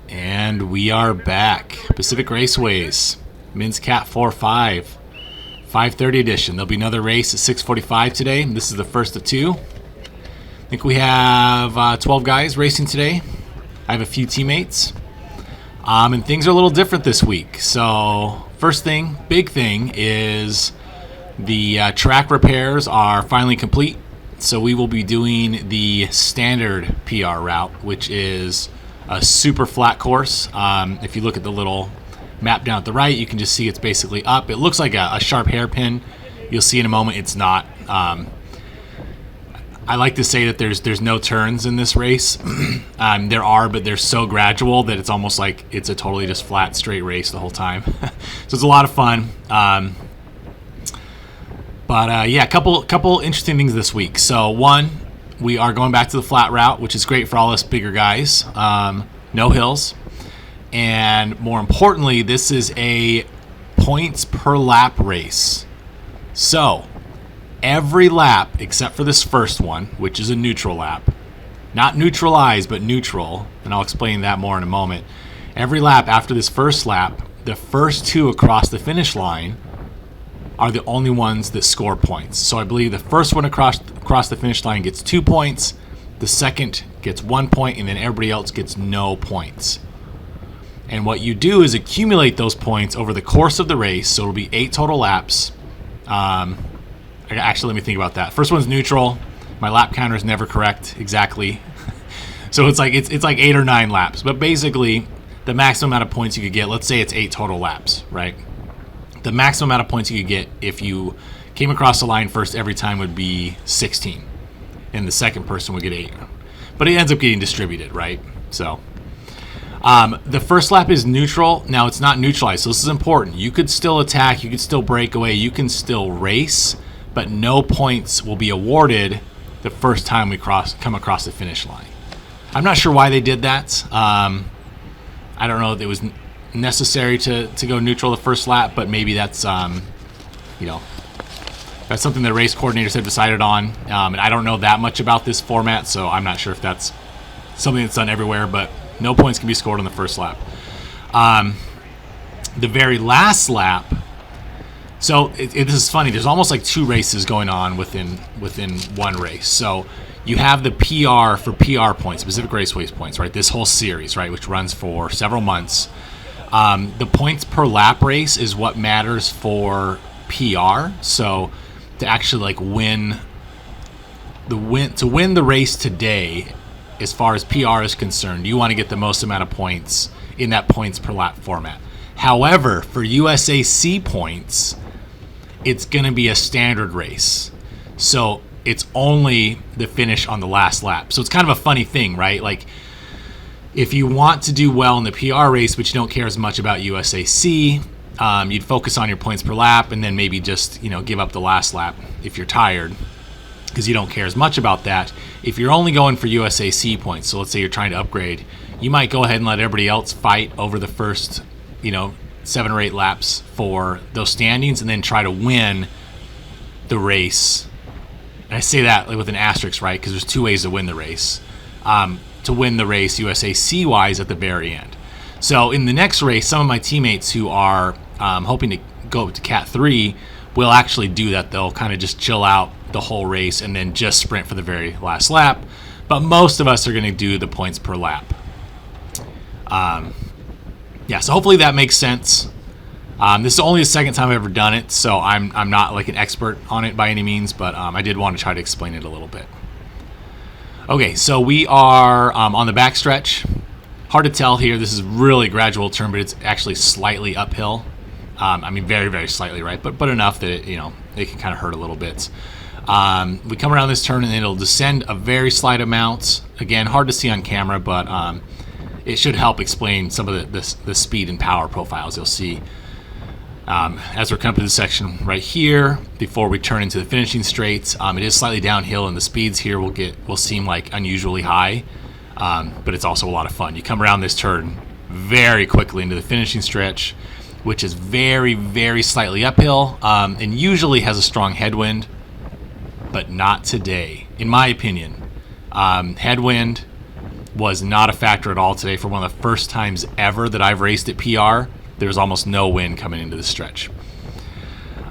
And we are back. Pacific Raceways, Men's Cat 4-5, 5:30 edition. There'll be another race at 6:45 today. This is the first of two. I think we have 12 guys racing today. I have a few teammates. And things are a little different this week. So first thing, big thing, is the track repairs are finally complete. So we will be doing the standard PR route, which is a super flat course. If you look at the little map down at the right, you can just see it's basically up. It looks like a sharp hairpin. You'll see in a moment it's not. I like to say that there's no turns in this race. There are, but they're so gradual that it's almost like it's a totally just flat, straight race the whole time. So it's a lot of fun. But yeah, a couple interesting things this week. So one, we are going back to the flat route, which is great for all us bigger guys. No hills. And more importantly, this is a points per lap race. So every lap, except for this first one, which is a neutral lap, not neutralized, but neutral, and I'll explain that more in a moment. Every lap after this first lap, the first two across the finish line are the only ones that score points. So I believe the first one across the finish line gets 2 points, the second gets 1 point, and then everybody else gets no points. And what you do is accumulate those points over the course of the race. So it'll be 8 total laps. Actually, let me think about that. First one's neutral. My lap counter is never correct exactly. So it's like 8 or 9 laps. But basically, the maximum amount of points you could get, let's say it's 8 total laps, right? The maximum amount of points you could get if you came across the line first every time would be 16. And the second person would get 8. But it ends up getting distributed, right? So the first lap is neutral. Now, it's not neutralized, so this is important. You could still attack, you could still break away, you can still race, but no points will be awarded the first time we come across the finish line. I'm not sure why they did that. I don't know if it was necessary to go neutral the first lap, but maybe that's that's something that race coordinators have decided on. And I don't know that much about this format, so I'm not sure if that's something that's done everywhere, but no points can be scored on the first lap. The very last lap, so this is funny, there's almost like 2 races going on within one race. So you have the PR for PR points, Pacific Raceways points, right? This whole series, right, which runs for several months. The points per lap race is what matters for PR. So to actually win the race today, as far as PR is concerned, you want to get the most amount of points in that points per lap format. However, for USAC points, it's going to be a standard race. So it's only the finish on the last lap. So it's kind of a funny thing, right? Like, if you want to do well in the PR race, but you don't care as much about USAC, you'd focus on your points per lap and then maybe just, give up the last lap if you're tired, because you don't care as much about that. If you're only going for USAC points, so let's say you're trying to upgrade, you might go ahead and let everybody else fight over the first, 7 or 8 laps for those standings and then try to win the race. And I say that with an asterisk, right? Because there's 2 ways to win the race. To win the race USAC-wise at the very end. So in the next race, some of my teammates who are hoping to go to Cat 3 will actually do that. They'll kind of just chill out the whole race and then just sprint for the very last lap. But most of us are going to do the points per lap. So hopefully that makes sense. This is only the second time I've ever done it, so I'm not like an expert on it by any means, but I did want to try to explain it a little bit. Okay, so we are on the backstretch. Hard to tell here. This is really gradual turn, but it's actually slightly uphill. Very, very slightly, right? But enough that it can kind of hurt a little bit. We come around this turn and it'll descend a very slight amount. Again, hard to see on camera, but it should help explain some of the speed and power profiles you'll see as we're coming to this section right here before we turn into the finishing straight. It is slightly downhill, and the speeds here will seem like unusually high, but it's also a lot of fun. You come around this turn very quickly into the finishing stretch, which is very, very slightly uphill, and usually has a strong headwind, but not today, in my opinion. Headwind, was not a factor at all today. For one of the first times ever that I've raced at PR, there was almost no wind coming into the stretch.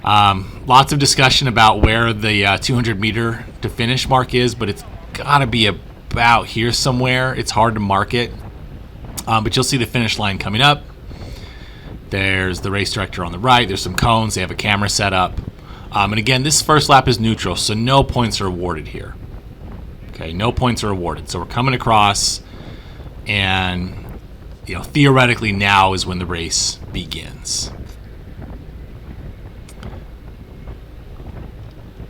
Lots of discussion about where the 200 meter to finish mark is, but it's got to be about here somewhere. It's hard to mark it, but you'll see the finish line coming up. There's the race director on the right. There's some cones. They have a camera set up. And again, this first lap is neutral, so no points are awarded here. Okay, no points are awarded. So we're coming across, and theoretically now is when the race begins.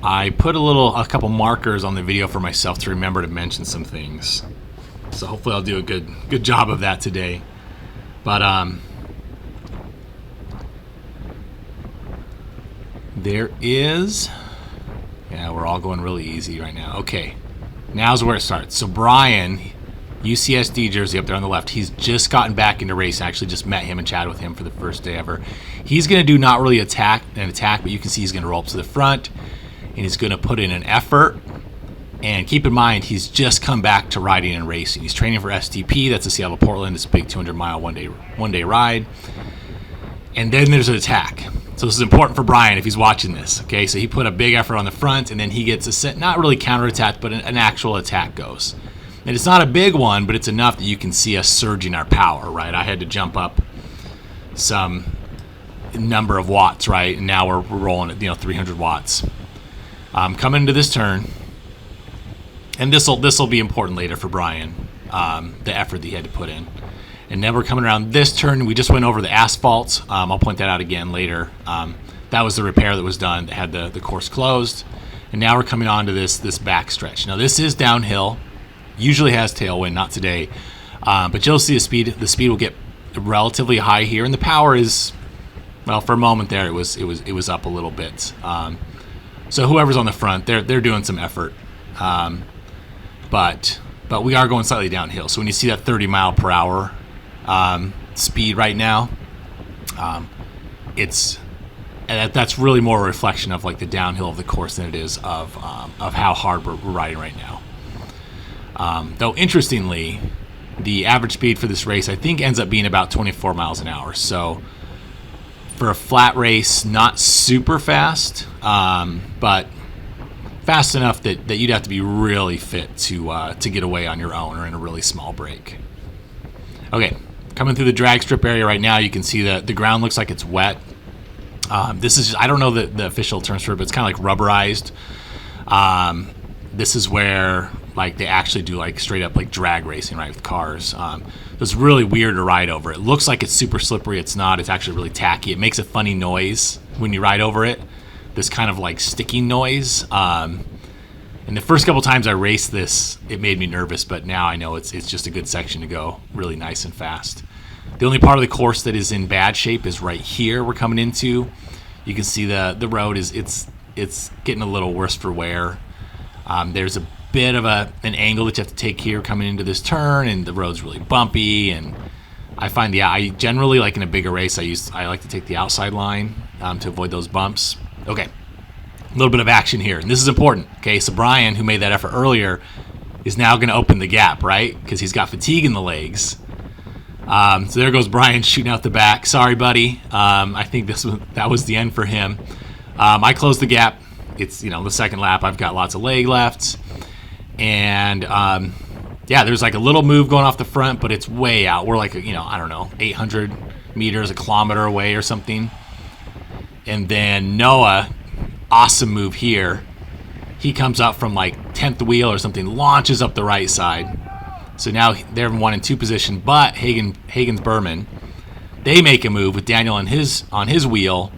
I put a couple markers on the video for myself to remember to mention some things. So hopefully I'll do a good job of that today. But there is, we're all going really easy right now. Okay, now's where it starts. So Brian, UCSD jersey up there on the left, he's just gotten back into racing. I actually just met him and chatted with him for the first day ever. He's going to do not really an attack, but you can see he's going to roll up to the front, and he's going to put in an effort. And keep in mind, he's just come back to riding and racing. He's training for STP. That's a Seattle-Portland. It's a big 200-mile one-day ride. And then there's an attack. So this is important for Brian if he's watching this. Okay, so he put a big effort on the front, and then he gets a set, not really counterattack, but an actual attack goes. And it's not a big one, but it's enough that you can see us surging our power, right? I had to jump up some number of watts, right? And now we're rolling at 300 watts. Coming into this turn, and this will be important later for Brian, the effort that he had to put in. And then we're coming around this turn. We just went over the asphalt. I'll point that out again later. That was the repair that was done that had the course closed. And now we're coming on to this back stretch. Now this is downhill. Usually has tailwind, not today. But you'll see the speed will get relatively high here, and the power is, well, for a moment there it was up a little bit. So whoever's on the front, they're doing some effort. But we are going slightly downhill. So when you see that 30 mile per hour speed right now, that's really more a reflection of like the downhill of the course than it is of how hard we're riding right now. Though interestingly, the average speed for this race I think ends up being about 24 miles an hour. So for a flat race, not super fast, but fast enough that you'd have to be really fit to get away on your own or in a really small break. Okay, coming through the drag strip area right now, you can see that the ground looks like it's wet. This is, I don't know the official terms for it, but it's kind of like rubberized. This is where like they actually do like straight up like drag racing, right, with cars. So it's really weird to ride over. It looks like it's super slippery. It's not. It's actually really tacky. It makes a funny noise when you ride over it. This kind of like sticking noise. And the first couple times I raced this, it made me nervous, but now I know it's just a good section to go really nice and fast. The only part of the course that is in bad shape is right here we're coming into. You can see the road it's getting a little worse for wear. There's a bit of an angle that you have to take here coming into this turn, and the road's really bumpy, and I find I generally, like in a bigger race, I like to take the outside line to avoid those bumps. Okay, a little bit of action here, and this is important. Okay, so Brian, who made that effort earlier, is now going to open the gap, right? Because he's got fatigue in the legs. So there goes Brian shooting out the back. Sorry, buddy. I think that was the end for him. I closed the gap. It's the second lap. I've got lots of leg left, and there's like a little move going off the front, but it's way out. We're like 800 meters, a kilometer away or something. And then Noah, awesome move here. He comes up from like 10th wheel or something, launches up the right side. So now they're in 1 and 2 position, but Hagen's Berman, they make a move with Daniel on his wheel,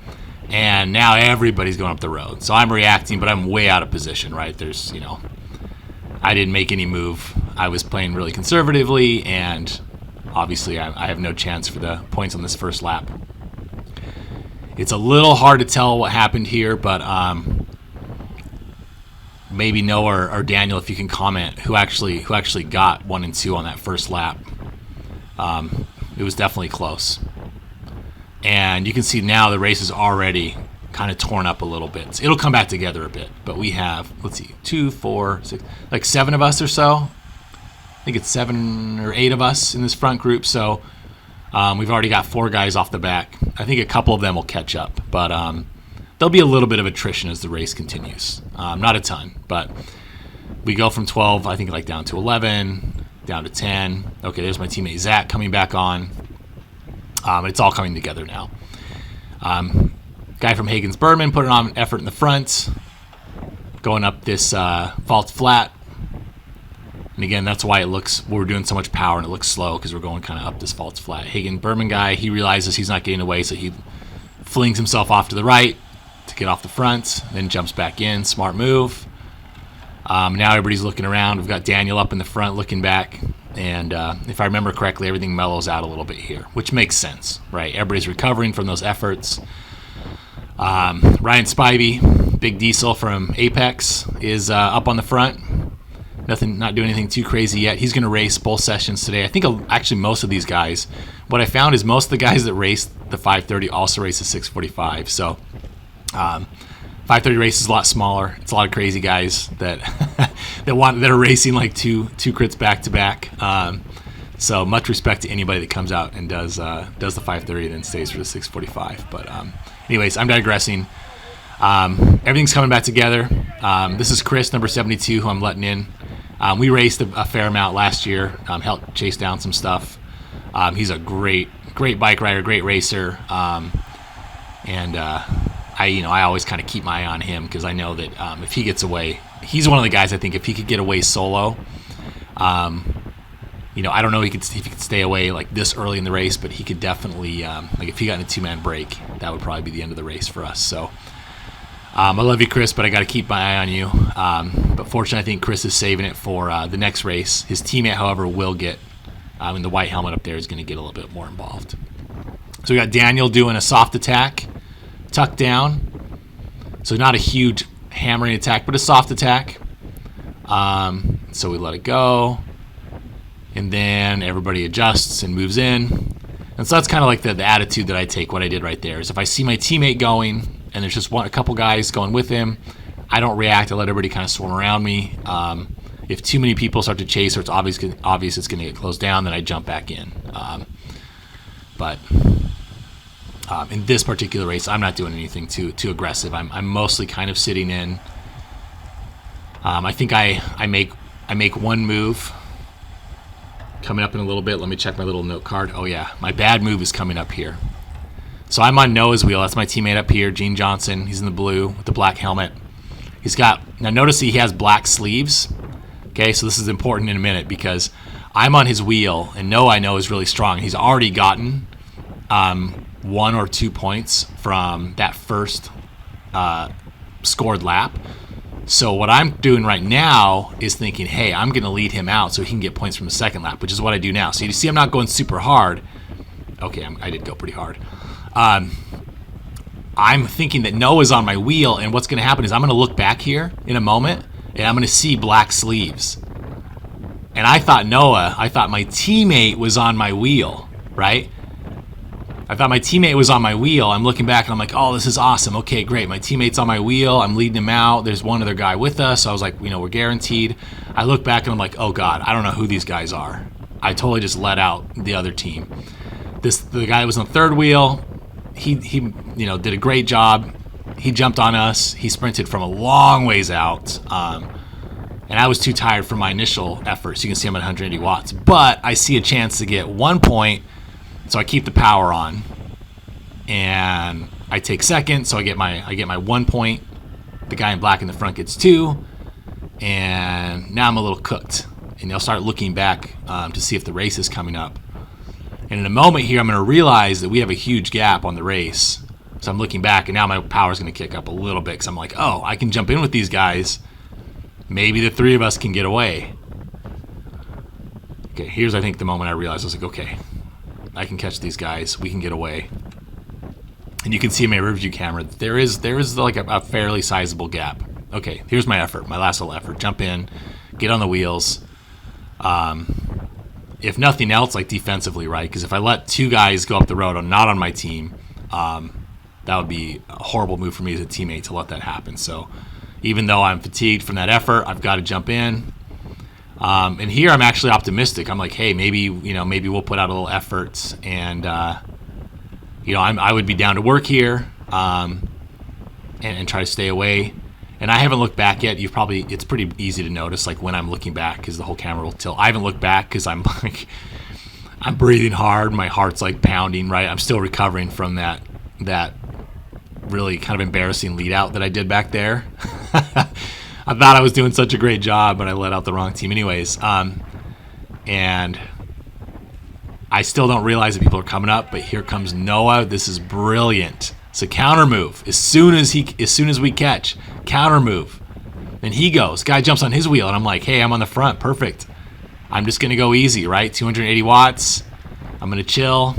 and now everybody's going up the road. So I'm reacting, but I'm way out of position, right? There's, I didn't make any move. I was playing really conservatively, and obviously I have no chance for the points on this first lap. It's a little hard to tell what happened here, but maybe Noah or Daniel, if you can comment, who actually got 1 and 2 on that first lap. It was definitely close. And you can see now the race is already kind of torn up a little bit. So it'll come back together a bit, but we have, 2, 4, 6, like 7 of us or so think it's 7 or 8 of us in this front group, so we've already got 4 guys off the back. I think a couple of them will catch up, but there'll be a little bit of attrition as the race continues. Not a ton, but we go from 12, I think, like down to 11, down to 10. Okay, there's my teammate Zach coming back on. It's all coming together now. Guy from Hagen's Berman putting on an effort in the front, going up this false flat. And again, that's why we're doing so much power and it looks slow, because we're going kind of up this false flat. Hagen Berman guy, he realizes he's not getting away, so he flings himself off to the right to get off the front, then jumps back in. Smart move. Now everybody's looking around. We've got Daniel up in the front looking back. And if I remember correctly, everything mellows out a little bit here, which makes sense, right? Everybody's recovering from those efforts. Ryan Spivey, Big Diesel from Apex, is up on the front. Not doing anything too crazy yet. He's going to race both sessions today. I think actually most of these guys, what I found is most of the guys that race the 530 also race the 645. So 530 race is a lot smaller. It's a lot of crazy guys that that are racing like two crits back to back. So much respect to anybody that comes out and does the 530 and then stays for the 645. But anyways, I'm digressing. Everything's coming back together. This is Chris, number 72, who I'm letting in. We raced a fair amount last year, helped chase down some stuff. He's a great bike rider, great racer, and I always kind of keep my eye on him, because I know that if he gets away, he's one of the guys. I think if he could get away solo, I don't know if he could stay away like this early in the race, but he could definitely like if he got in a 2-man break, that would probably be the end of the race for us. So. I love you, Chris, but I got to keep my eye on you. But fortunately, I think Chris is saving it for the next race. His teammate, however, will get, in the white helmet up there, is going to get a little bit more involved. So we got Daniel doing a soft attack, tuck down. So not a huge hammering attack, but a soft attack. So we let it go. And then everybody adjusts and moves in. And so that's kind of like the attitude that I take. What I did right there is if I see my teammate going, and there's just a couple guys going with him, I don't react. I let everybody kind of swarm around me. If too many people start to chase, or it's obvious it's going to get closed down, then I jump back in. But in this particular race, I'm not doing anything too aggressive. I'm mostly kind of sitting in. I think I make one move coming up in a little bit. Let me check my little note card. Oh yeah, my bad move is coming up here. So I'm on Noah's wheel. That's my teammate up here, Gene Johnson. He's in the blue with the black helmet. Now notice he has black sleeves. Okay, so this is important in a minute, because I'm on his wheel, and Noah I know is really strong. He's already gotten 1 or 2 points from that first scored lap. So what I'm doing right now is thinking, hey, I'm going to lead him out so he can get points from the second lap, which is what I do now. So you see I'm not going super hard. Okay, I did go pretty hard. I'm thinking that Noah's on my wheel, and what's going to happen is I'm going to look back here in a moment, and I'm going to see black sleeves. And I thought my teammate was on my wheel, right? I thought my teammate was on my wheel. I'm looking back, and I'm like, oh, this is awesome. Okay, great. My teammate's on my wheel. I'm leading him out. There's one other guy with us. So I was like, we're guaranteed. I look back, and I'm like, oh, God, I don't know who these guys are. I totally just let out the other team. The guy that was on the third wheel, he did a great job. He jumped on us. He sprinted from a long ways out. And I was too tired for my initial effort. So you can see I'm at 180 watts. But I see a chance to get 1 point, so I keep the power on. And I take second, so I get my 1 point. The guy in black in the front gets 2. And now I'm a little cooked. And they'll start looking back to see if the race is coming up. And in a moment here, I'm going to realize that we have a huge gap on the race. So I'm looking back, and now my power is going to kick up a little bit, because I'm like, oh, I can jump in with these guys. Maybe the 3 of us can get away. Okay, here's, I think, the moment I realized. I was like, okay, I can catch these guys. We can get away. And you can see in my rear view camera, there is like a fairly sizable gap. Okay, here's my effort, my last little effort. Jump in, get on the wheels. If nothing else, like defensively, right? Because if I let 2 guys go up the road, I'm not on my team, that would be a horrible move for me as a teammate to let that happen. So even though I'm fatigued from that effort, I've got to jump in. And here I'm actually optimistic. I'm like, hey, maybe we'll put out a little effort, and I would be down to work here, and try to stay away. And I haven't looked back yet. It's pretty easy to notice, like when I'm looking back, because the whole camera will tilt. I haven't looked back because I'm like, I'm breathing hard. My heart's like pounding. Right, I'm still recovering from that really kind of embarrassing lead out that I did back there. I thought I was doing such a great job, but I let out the wrong team anyways. And I still don't realize that people are coming up, but here comes Noah. This is brilliant. So counter move. As soon as we catch, counter move. Then he goes. Guy jumps on his wheel, and I'm like, hey, I'm on the front. Perfect. I'm just going to go easy, right? 280 watts. I'm going to chill.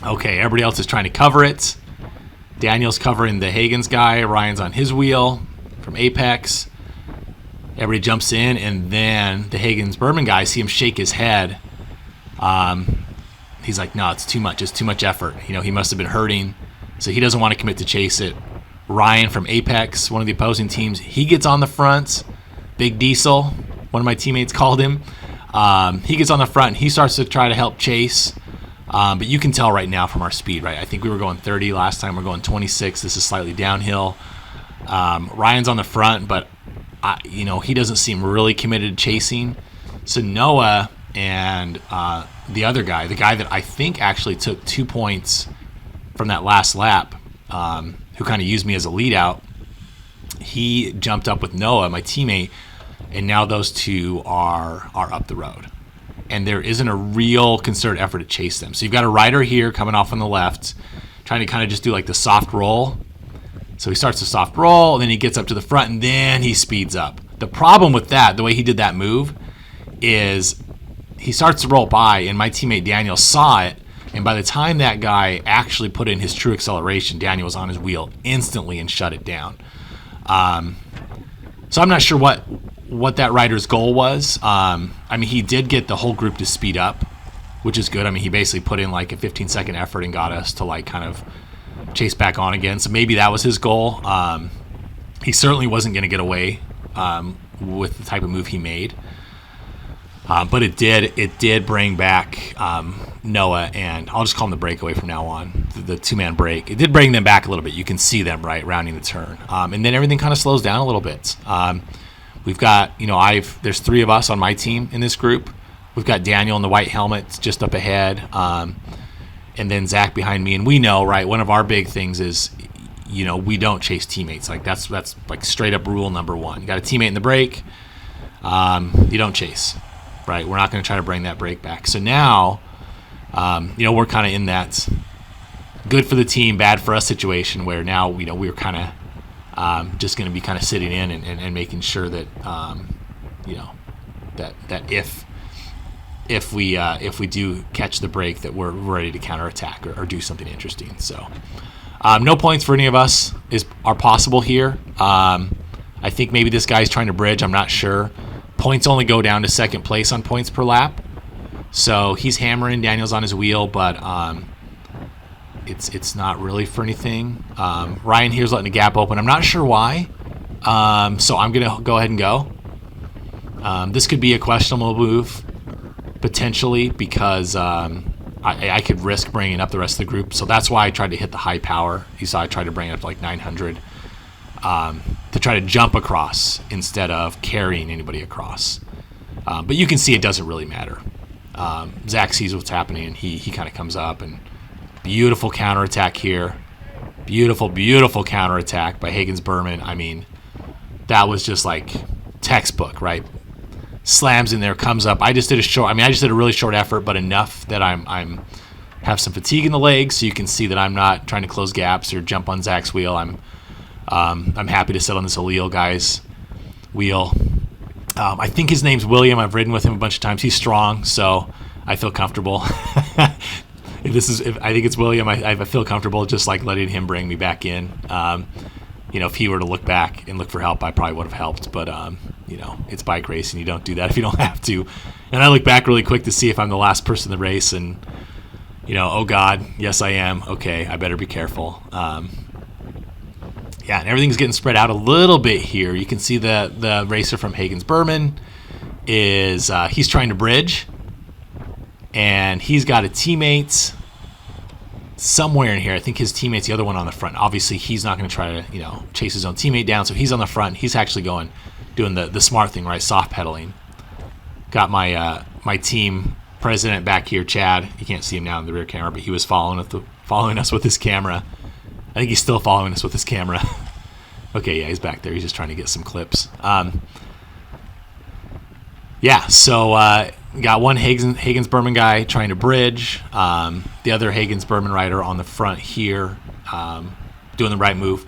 Okay, everybody else is trying to cover it. Daniel's covering the Hagens guy. Ryan's on his wheel from Apex. Everybody jumps in, and then the Hagens Berman guy, see him shake his head. He's like, no, it's too much. It's too much effort. He must have been hurting, so he doesn't want to commit to chase it. Ryan from Apex, one of the opposing teams, he gets on the front. Big Diesel, one of my teammates called him. He gets on the front, and he starts to try to help chase. But you can tell right now from our speed, right? I think we were going 30 last time. We're going 26. This is slightly downhill. Ryan's on the front, but he doesn't seem really committed to chasing. So Noah and the other guy, the guy that I think actually took 2 points from that last lap, who kind of used me as a lead out, he jumped up with Noah, my teammate, and now those two are up the road. And there isn't a real concerted effort to chase them. So you've got a rider here coming off on the left, trying to kind of just do like the soft roll. So he starts the soft roll, and then he gets up to the front, and then he speeds up. The problem with that, the way he did that move, is he starts to roll by, and my teammate Daniel saw it, and by the time that guy actually put in his true acceleration, Daniel was on his wheel instantly and shut it down. So I'm not sure what that rider's goal was. He did get the whole group to speed up, which is good. He basically put in like a 15-second effort and got us to like kind of chase back on again. So maybe that was his goal. He certainly wasn't going to get away with the type of move he made. But it did bring back Noah, and I'll just call him the breakaway from now on, the two-man break. It did bring them back a little bit. You can see them, right, rounding the turn. And then everything kind of slows down a little bit. We've got, there's 3 of us on my team in this group. We've got Daniel in the white helmet just up ahead, and then Zach behind me. And we know, right, one of our big things is, we don't chase teammates. Like that's like straight up rule number 1. You got a teammate in the break, you don't chase, right? We're not going to try to bring that break back. So now, we're kind of in that good for the team, bad for us situation where now, we're kind of just going to be kind of sitting in and making sure that, that if we do catch the break, that we're ready to counterattack or do something interesting. So no points for any of us are possible here. I think maybe this guy's trying to bridge. I'm not sure. Points only go down to second place on points per lap. So he's hammering. Daniel's on his wheel, but it's not really for anything. Ryan here's letting the gap open. I'm not sure why. So I'm going to go ahead and go. This could be a questionable move, potentially, because I could risk bringing up the rest of the group. So that's why I tried to hit the high power. You saw I tried to bring it up to like 900 to try to jump across instead of carrying anybody across. But you can see it doesn't really matter. Zach sees what's happening, and he kind of comes up, and beautiful counterattack here. Beautiful, beautiful counterattack by Hagens Berman. That was just like textbook, right? Slams in there, comes up. I just did a really short effort, but enough that I'm have some fatigue in the legs, so you can see that I'm not trying to close gaps or jump on Zach's wheel. I'm happy to sit on this O'Leal guy's wheel. I think his name's William. I've ridden with him a bunch of times. He's strong, so I feel comfortable. If I think it's William, I feel comfortable just like letting him bring me back in. If he were to look back and look for help, I probably would have helped. But it's bike racing. You don't do that if you don't have to. And I look back really quick to see if I'm the last person in the race, and oh God, yes I am. Okay, I better be careful. And everything's getting spread out a little bit here. You can see the racer from Hagens Berman is he's trying to bridge, and he's got a teammate somewhere in here. I think his teammate's the other one on the front. Obviously, he's not going to try to chase his own teammate down, so he's on the front. He's actually doing the smart thing, right? Soft pedaling. Got my team president back here, Chad. You can't see him now in the rear camera, but he was following us with his camera. I think he's still following us with his camera. Okay, yeah, he's back there. He's just trying to get some clips. So got one Hagens-Berman guy trying to bridge. The other Hagens-Berman rider on the front here, doing the right move.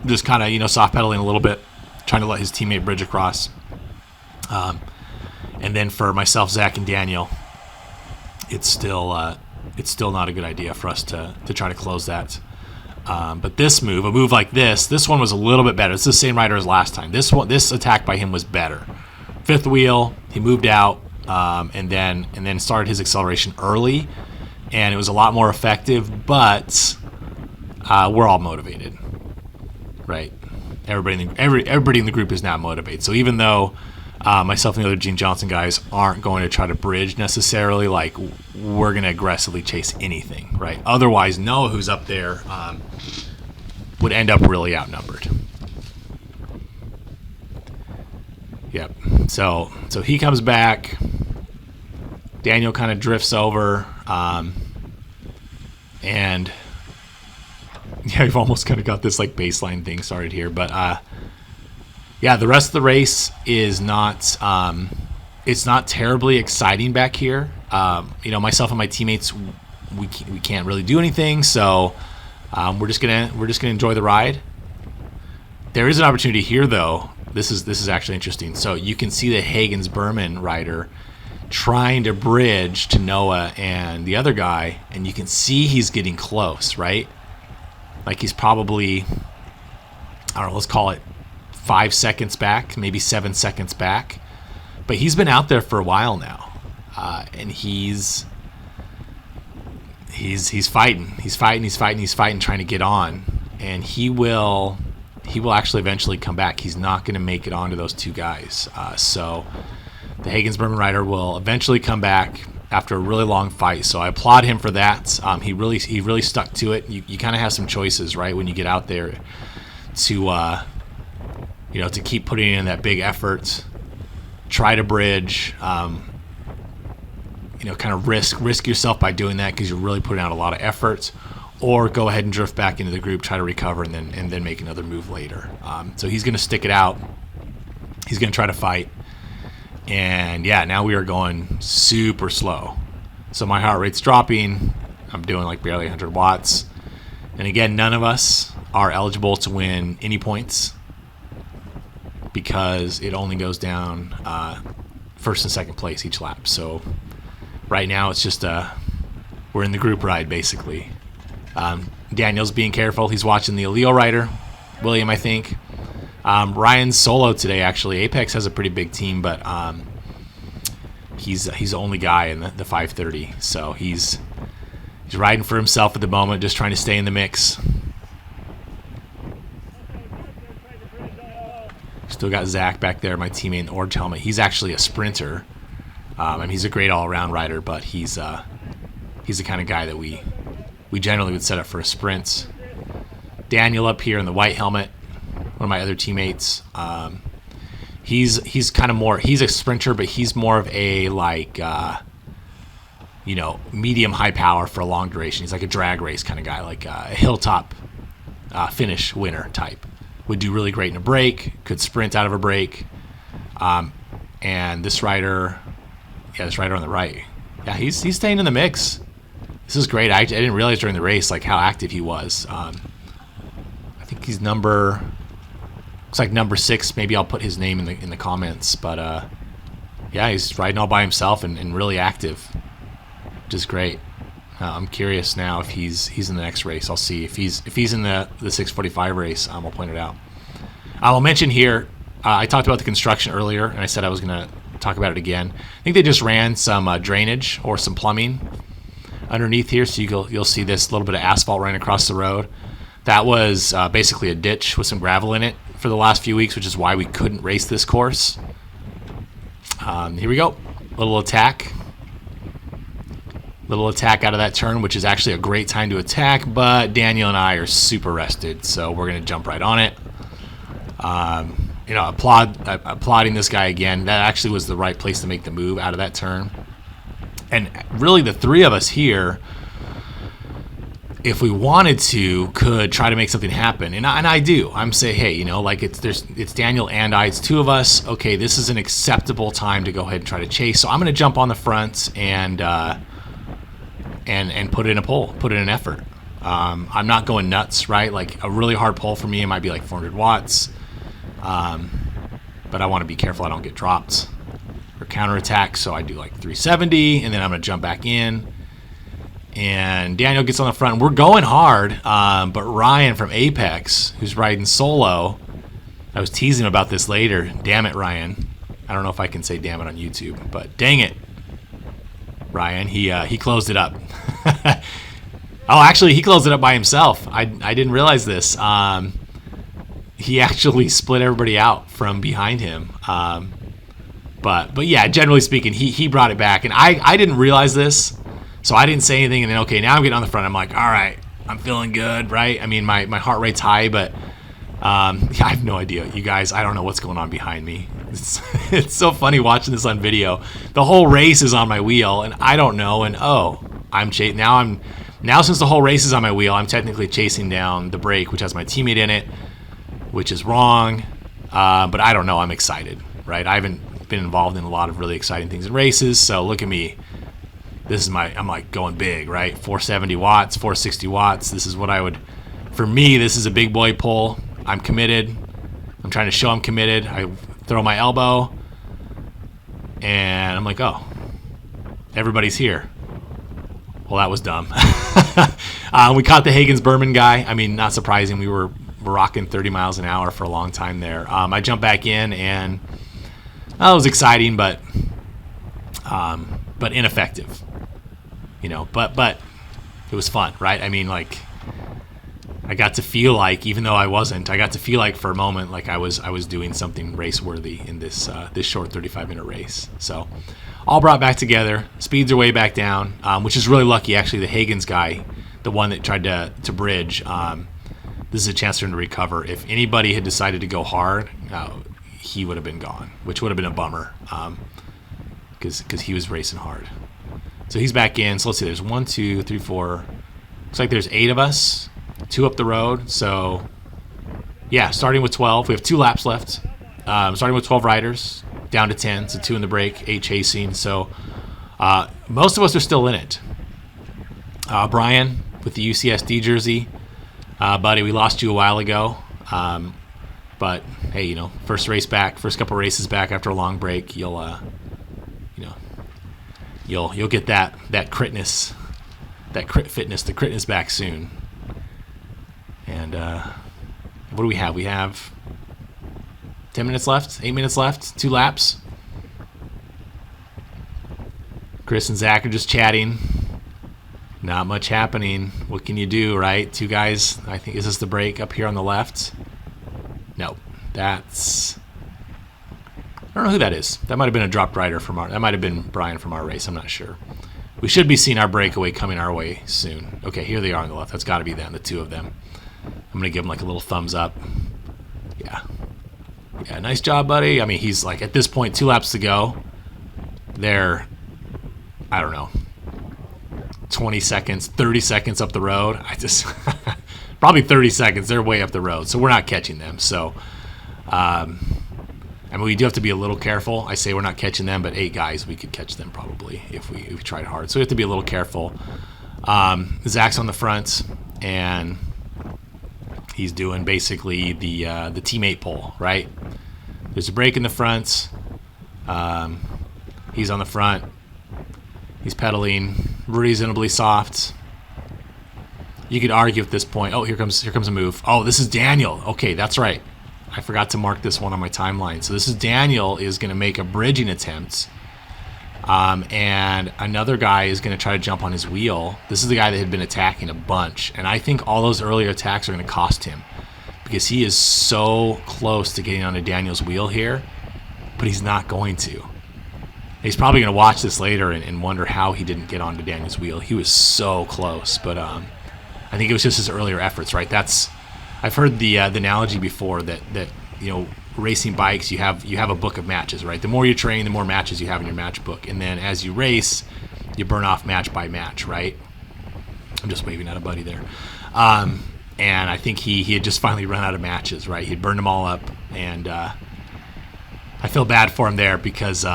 Just kind of, soft pedaling a little bit, trying to let his teammate bridge across. And then for myself, Zach, and Daniel, it's still not a good idea for us to try to close that. But this move, a move like this one was a little bit better. It's the same rider as last time. This attack by him was better. Fifth wheel, he moved out, and then started his acceleration early, and it was a lot more effective. But we're all motivated, right? Everybody in the group is now motivated. So even though myself and the other Gene Johnson guys aren't going to try to bridge necessarily, like, we're going to aggressively chase anything, right? Otherwise, Noah, who's up there, would end up really outnumbered. Yep. So he comes back. Daniel kind of drifts over, and yeah, we've almost kind of got this like baseline thing started here, but the rest of the race is not it's not terribly exciting back here. Myself and my teammates, we can't really do anything, so we're just gonna enjoy the ride. There is an opportunity here, though. This is actually interesting. So you can see the Hagens-Berman rider trying to bridge to Noah and the other guy, and you can see he's getting close, right? Like he's probably, I don't know, let's call it 5 seconds back, maybe 7 seconds back. But he's been out there for a while now, and he's fighting, trying to get on, and he will actually eventually come back. He's not going to make it onto those two guys. So the Hagens-Berman rider will eventually come back after a really long fight. So I applaud him for that. He really stuck to it. You kind of have some choices, right, when you get out there to to keep putting in that big effort, try to bridge, kind of risk yourself by doing that because you're really putting out a lot of effort, or go ahead and drift back into the group, try to recover, and then make another move later. So he's going to stick it out. He's going to try to fight. And yeah, now we are going super slow. So my heart rate's dropping. I'm doing like barely 100 watts. And again, none of us are eligible to win any points because it only goes down first and second place each lap. So right now it's just we're in the group ride basically. Daniel's being careful. He's watching the Allele rider, William, I think. Ryan's solo today, actually. Apex has a pretty big team, but he's the only guy in the 530. So he's riding for himself at the moment, just trying to stay in the mix. Still got Zach back there, my teammate in the orange helmet. He's actually a sprinter, and he's a great all-around rider, but he's the kind of guy that we generally would set up for a sprint. Daniel up here in the white helmet, one of my other teammates. He's kind of more, he's a sprinter, but he's more of a medium high power for a long duration. He's like a drag race kind of guy, like a hilltop finish winner type. Would do really great in a break, could sprint out of a break. And this rider on the right, yeah, he's staying in the mix. This is great. I didn't realize during the race like how active he was. I think he's looks like number 6. Maybe I'll put his name in the comments. But yeah, he's riding all by himself and really active, which is great. I'm curious now if he's in the next race. I'll see if he's in the 645 race. I'll point it out. I'll mention here. I talked about the construction earlier, and I said I was going to talk about it again. I think they just ran some drainage or some plumbing underneath here, so you'll see this little bit of asphalt running across the road. That was basically a ditch with some gravel in it for the last few weeks, which is why we couldn't race this course. Here we go. Little attack. Little attack out of that turn, which is actually a great time to attack, but Daniel and I are super rested, so we're going to jump right on it. Applauding this guy again. That actually was the right place to make the move out of that turn. And really the three of us here, if we wanted to, could try to make something happen. And I do. I'm saying, hey, it's Daniel and I. It's two of us. Okay, this is an acceptable time to go ahead and try to chase. So I'm going to jump on the front and put in a pull, put in an effort. I'm not going nuts, right? Like a really hard pull for me, it might be like 400 watts. But I want to be careful I don't get dropped or counterattack. So I do like 370, and then I'm going to jump back in. And Daniel gets on the front. We're going hard, but Ryan from Apex, who's riding solo, I was teasing him about this later. Damn it, Ryan. I don't know if I can say damn it on YouTube, but dang it, Ryan. He closed it up. Oh, actually, he closed it up by himself. I didn't realize this. He actually split everybody out from behind him. But yeah, generally speaking, he brought it back, and I didn't realize this. So I didn't say anything, and then, okay, now I'm getting on the front. I'm like, all right, I'm feeling good, right? I mean, my heart rate's high, but I have no idea. You guys, I don't know what's going on behind me. It's so funny watching this on video. The whole race is on my wheel, and I don't know, and now since the whole race is on my wheel, I'm technically chasing down the brake, which has my teammate in it, which is wrong, but I don't know. I'm excited, right? I haven't been involved in a lot of really exciting things in races, so look at me. I'm like going big, right? 470 watts, 460 watts. This is what for me, this is a big boy pull. I'm committed. I'm trying to show I'm committed. I throw my elbow, and I'm like, oh, everybody's here. Well, that was dumb. We caught the Hagens-Berman guy. I mean, not surprising. We were rocking 30 miles an hour for a long time there. I jumped back in, and that was exciting, but ineffective. But it was fun, right? I mean, like, I got to feel like, even though I wasn't, I got to feel like for a moment like I was doing something race worthy in this short 35-minute race. So all brought back together. Speeds are way back down, which is really lucky. Actually, the Hagens guy, the one that tried to bridge, this is a chance for him to recover. If anybody had decided to go hard, he would have been gone, which would have been a bummer, because he was racing hard. So he's back in. So let's see. There's 1, 2, 3, 4. Looks like there's 8 of us. 2 up the road. So yeah, starting with 12. We have 2 laps left. Starting with 12 riders, down to 10. So 2 in the break, 8 chasing. So most of us are still in it. Brian with the UCSD jersey, buddy, we lost you a while ago. But hey, first race back, first couple races back after a long break, you'll get that critness, that crit fitness, the critness back soon. And what do we have? We have 10 minutes left, 8 minutes left, 2 laps. Chris and Zach are just chatting. Not much happening. What can you do, right? 2 guys. I think, is this the break up here on the left? No, that's... I don't know who that is. That might have been a dropped rider that might have been Brian from our race. I'm not sure. We should be seeing our breakaway coming our way soon. Okay, here they are on the left. That's got to be them, the 2 of them. I'm going to give them like a little thumbs up. Yeah. Yeah, nice job, buddy. I mean, he's like, at this point, 2 laps to go. They're, I don't know, 20 seconds, 30 seconds up the road. Probably 30 seconds. They're way up the road. So we're not catching them. So, I mean, we do have to be a little careful. I say we're not catching them, but 8 guys, we could catch them probably if we tried hard. So we have to be a little careful. Zach's on the front, and he's doing basically the teammate pull, right? There's a break in the front. He's on the front. He's pedaling reasonably soft. You could argue at this point, oh, here comes a move. Oh, this is Daniel. Okay, that's right. I forgot to mark this one on my timeline. So this is Daniel is going to make a bridging attempt. And another guy is going to try to jump on his wheel. This is the guy that had been attacking a bunch. And I think all those earlier attacks are going to cost him, because he is so close to getting onto Daniel's wheel here, but he's not going to. He's probably going to watch this later and wonder how he didn't get onto Daniel's wheel. He was so close, but I think it was just his earlier efforts, right? I've heard the analogy before that racing bikes, you have a book of matches, right? The more you train, the more matches you have in your match book, and then as you race, you burn off match by match, right? I'm just waving at a buddy there. And I think he had just finally run out of matches, right? He'd burned them all up, and I feel bad for him there because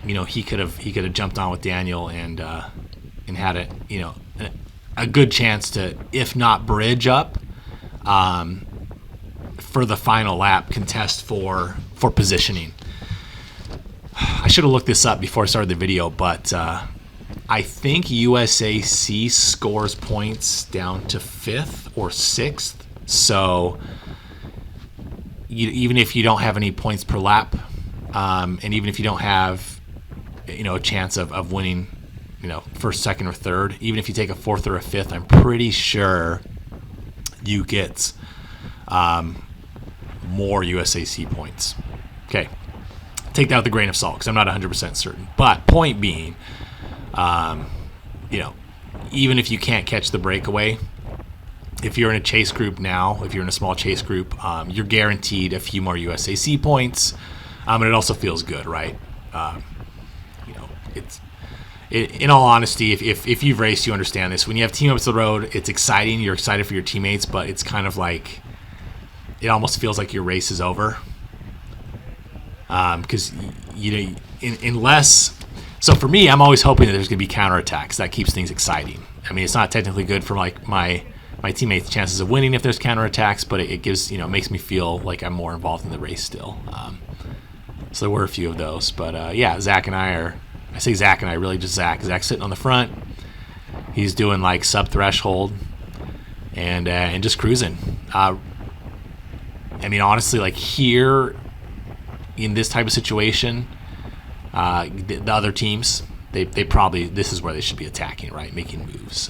he could have jumped on with Daniel and had a good chance to, if not bridge up, for the final lap, contest for positioning. I should have looked this up before I started the video, but I think USAC scores points down to 5th or 6th. So even if you don't have any points per lap, and even if you don't have a chance of winning, first, second, or third, even if you take a 4th or a 5th, I'm pretty sure you get more USAC points. Okay, take that with a grain of salt because I'm not 100% certain. But point being, even if you can't catch the breakaway, if you're in a chase group now, if you're in a small chase group, you're guaranteed a few more USAC points, and it also feels good, right? In all honesty, if you've raced, you understand this. When you have team ups the road, it's exciting. You're excited for your teammates, but it's kind of like it almost feels like your race is over. Because unless, so for me, I'm always hoping that there's going to be counterattacks. That keeps things exciting. I mean, it's not technically good for like my teammates' chances of winning if there's counterattacks, but it gives makes me feel like I'm more involved in the race still. So there were a few of those, but Zach and I say Zach and I, really just Zach. Zach's sitting on the front. He's doing like sub threshold and just cruising. I mean, honestly, like here in this type of situation, the other teams, they probably, this is where they should be attacking, right? Making moves.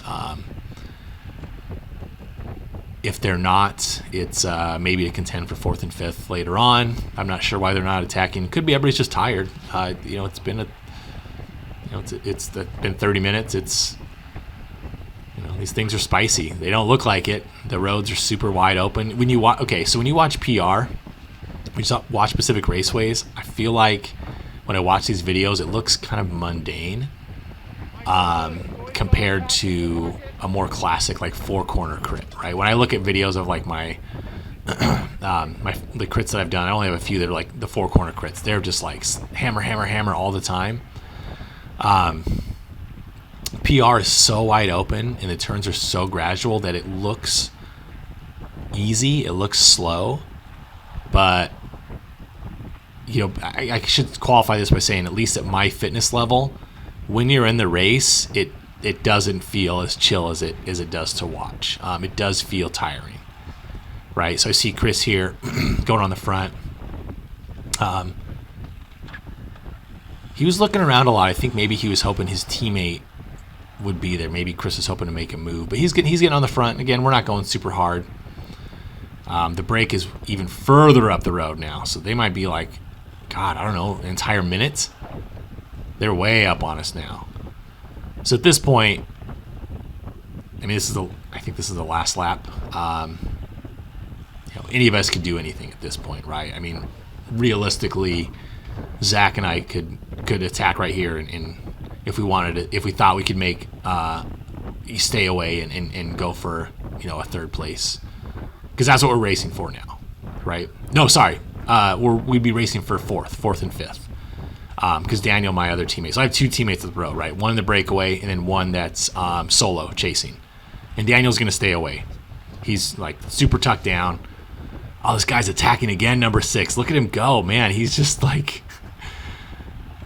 If they're not, it's maybe to contend for 4th and 5th later on. I'm not sure why they're not attacking. Could be everybody's just tired. It's been it's been 30 minutes. It's these things are spicy. They don't look like it. The roads are super wide open. When you watch PR, when you watch Pacific Raceways, I feel like when I watch these videos, it looks kind of mundane compared to a more classic like 4-corner crit, right? When I look at videos of like my the crits that I've done, I only have a few that are like the 4-corner crits. They're just like hammer, hammer, hammer all the time. PR is so wide open and the turns are so gradual that it looks easy, it looks slow, but I should qualify this by saying, at least at my fitness level, when you're in the race, it doesn't feel as chill as it does to watch. It does feel tiring, right? So I see Chris here going on the front. He was looking around a lot. I think maybe he was hoping his teammate would be there. Maybe Chris was hoping to make a move, but he's getting on the front. Again, we're not going super hard. The break is even further up the road now, so they might be like, God, I don't know, an entire minute. They're way up on us now. So at this point, I mean, I think this is the last lap. Any of us could do anything at this point, right? I mean, realistically, Zach and I could attack right here, and if we wanted to, if we thought we could make stay away and go for a 3rd place, because that's what we're racing for now, right? No, sorry, we'd be racing for 4th and 5th, because Daniel, my other teammate, so I have 2 teammates at the road, right? One in the breakaway and then one that's solo chasing, and Daniel's gonna stay away. He's like super tucked down. Oh, this guy's attacking again, number 6. Look at him go, man. He's just like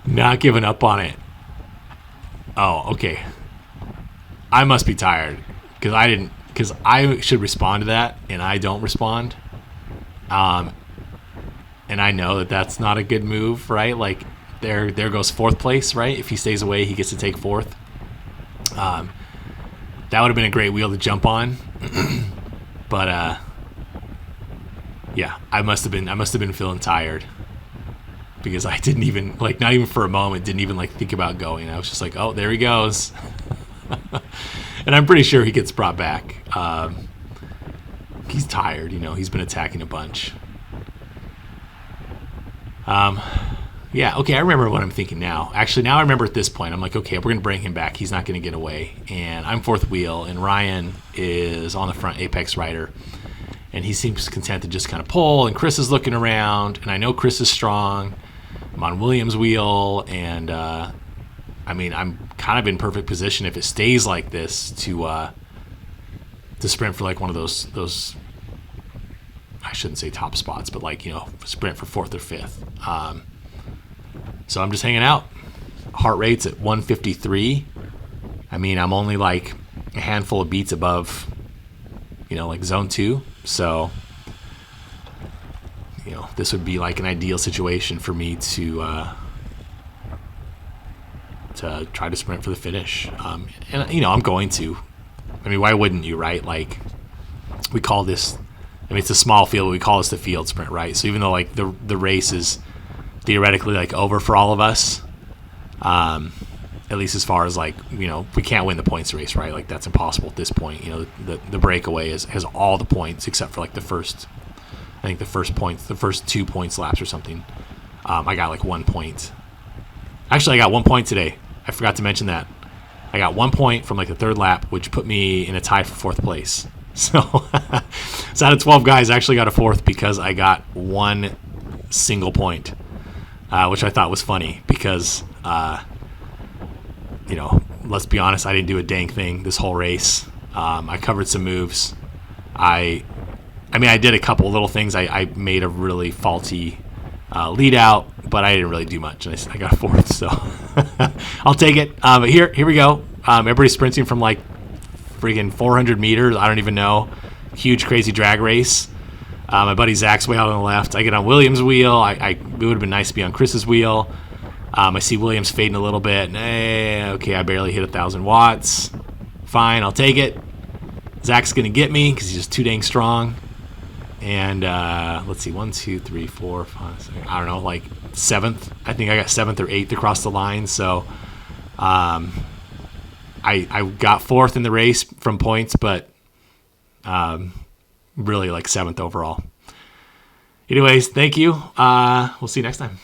not giving up on it. Oh, okay. I must be tired because I should respond to that and I don't respond. And I know that that's not a good move, right? Like there goes 4th place, right? If he stays away, he gets to take 4th. That would have been a great wheel to jump on. But yeah, I must have been feeling tired. because I didn't even, like, not even for a moment, didn't even, like, think about going. I was just like, oh, there he goes. And I'm pretty sure he gets brought back. He's tired, he's been attacking a bunch. Yeah, okay, I remember what I'm thinking now. Actually, now I remember at this point, I'm like, okay, we're going to bring him back. He's not going to get away. And I'm fourth wheel, and Ryan is on the front apex rider. And he seems content to just kind of pull, and Chris is looking around, and I know Chris is strong. I'm on Williams' wheel, and, I'm kind of in perfect position if it stays like this to sprint for, like, one of those I shouldn't say top spots, but, like, sprint for fourth or fifth. So I'm just hanging out. Heart rate's at 153. I'm only like a handful of beats above, like zone 2. So, this would be like an ideal situation for me to try to sprint for the finish. And I'm going to. Why wouldn't you, right? Like, we call this, it's a small field, but we call this the field sprint, right? So even though, like, the race is theoretically, like, over for all of us, at least as far as, like, we can't win the points race, right? Like, that's impossible at this point. The breakaway has all the points except for, like, the first 2 points laps or something. I got, like, 1 point. Actually, I got 1 point today. I forgot to mention that. I got 1 point from, like, the third lap, which put me in a tie for fourth place. So out of 12 guys, I actually got a fourth because I got 1 single point, which I thought was funny because, let's be honest, I didn't do a dang thing this whole race. I covered some moves. I did a couple little things. I made a really faulty lead out, but I didn't really do much. And I got a fourth, so I'll take it. But here we go. Everybody's sprinting from, like, friggin' 400 meters. I don't even know. Huge, crazy drag race. My buddy Zach's way out on the left. I get on Williams' wheel. It would have been nice to be on Chris's wheel. I see Williams fading a little bit. Okay, I barely hit 1,000 watts. Fine, I'll take it. Zach's going to get me because he's just too dang strong. And let's see, 1, 2, 3, 4, 5, 6, I don't know, like 7th. I think I got 7th or 8th across the line. So I got 4th in the race from points, but really like 7th overall. Anyways, thank you. We'll see you next time.